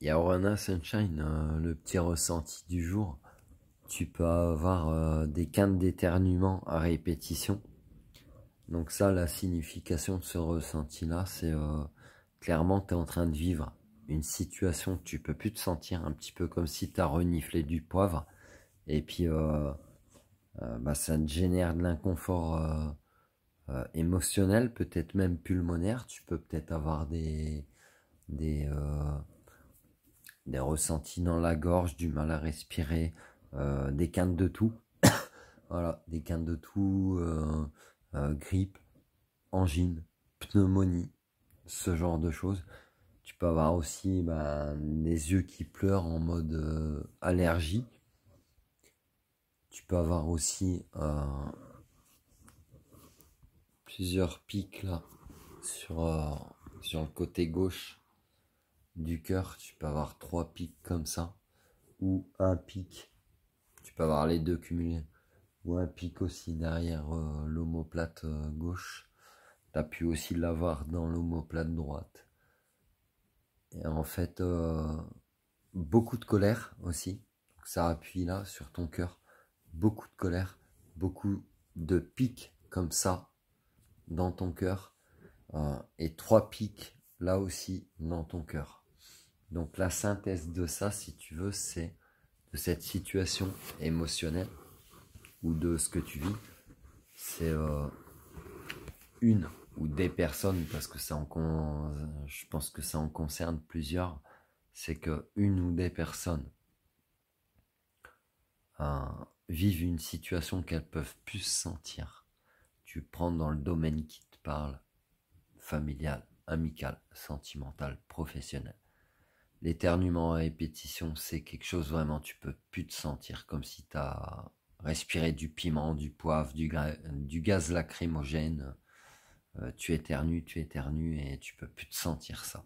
Yaorana Sunshine, le petit ressenti du jour. Tu peux avoir des quintes d'éternuement à répétition. Donc ça, la signification de ce ressenti-là, c'est clairement que tu es en train de vivre une situation que tu peux plus te sentir, un petit peu comme si tu as reniflé du poivre. Et puis, ça te génère de l'inconfort émotionnel, peut-être même pulmonaire. Tu peux peut-être avoir des, ressentis dans la gorge, du mal à respirer, des quintes de toux. Voilà, des quintes de toux, grippe, angine, pneumonie, ce genre de choses. Tu peux avoir aussi des yeux qui pleurent en mode allergie. Tu peux avoir aussi plusieurs pics là sur le côté gauche du cœur. Tu peux avoir 3 pics comme ça, ou un pic. Tu peux avoir les deux cumulés, ou un pic aussi derrière l'omoplate gauche. Tu as pu aussi l'avoir dans l'omoplate droite. Et en fait, beaucoup de colère aussi. Donc ça appuie là sur ton cœur. Beaucoup de colère, beaucoup de pics comme ça dans ton cœur. Et 3 pics là aussi dans ton cœur. Donc la synthèse de ça, si tu veux, c'est de cette situation émotionnelle ou de ce que tu vis. C'est une ou des personnes, parce que je pense que ça en concerne plusieurs, c'est que une ou des personnes vivent une situation qu'elles peuvent plus sentir. Tu prends dans le domaine qui te parle, familial, amical, sentimental, professionnel. L'éternuement à répétition, c'est quelque chose vraiment, tu peux plus te sentir, comme si tu as respiré du piment, du poivre, du gaz lacrymogène. Tu éternues et tu peux plus te sentir ça.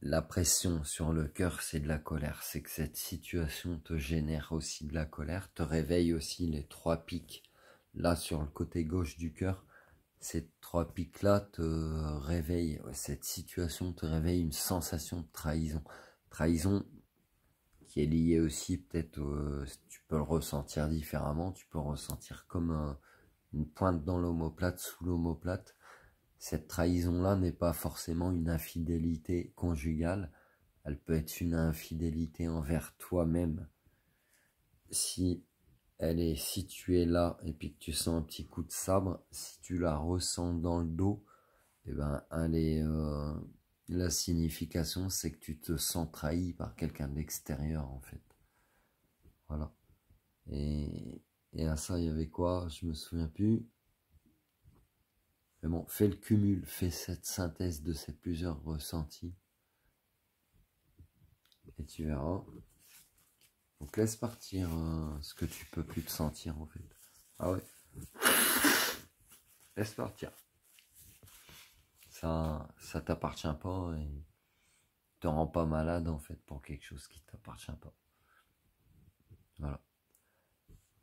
La pression sur le cœur, c'est de la colère. C'est que cette situation te génère aussi de la colère, te réveille aussi les 3 pics là sur le côté gauche du cœur. Ces 3 pics là te réveillent, cette situation te réveille une sensation de trahison. Trahison qui est liée aussi peut-être, tu peux le ressentir différemment, tu peux le ressentir comme une pointe dans l'omoplate, sous l'omoplate. Cette trahison-là n'est pas forcément une infidélité conjugale, elle peut être une infidélité envers toi-même. Si elle est située là et puis que tu sens un petit coup de sabre, si tu la ressens dans le dos, et la signification c'est que tu te sens trahi par quelqu'un d'extérieur en fait. Voilà. Et à ça il y avait quoi? Je me souviens plus. Mais bon, fais le cumul, fais cette synthèse de ces plusieurs ressentis. Et tu verras. Donc laisse partir ce que tu peux plus te sentir en fait. Ah ouais. Laisse partir. Ça t'appartient pas et te rend pas malade en fait pour quelque chose qui t'appartient pas. Voilà.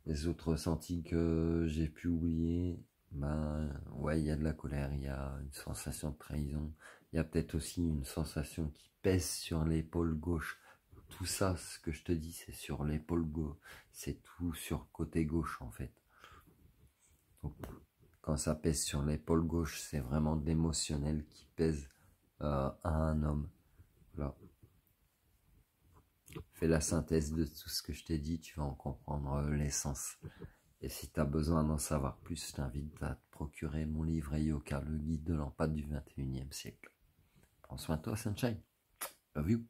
Les autres ressentis que j'ai pu oublier, ouais, il y a de la colère, il y a une sensation de trahison, il y a peut-être aussi une sensation qui pèse sur l'épaule gauche. Tout ça, ce que je te dis, c'est sur l'épaule gauche, c'est tout sur le côté gauche en fait. Donc, quand ça pèse sur l'épaule gauche, c'est vraiment de l'émotionnel qui pèse à un homme. Voilà. Fais la synthèse de tout ce que je t'ai dit, tu vas en comprendre l'essence. Et si tu as besoin d'en savoir plus, je t'invite à te procurer mon livre Eyoka, le guide de l'empathe du 21e siècle. Prends soin de toi, Sunshine. Love you.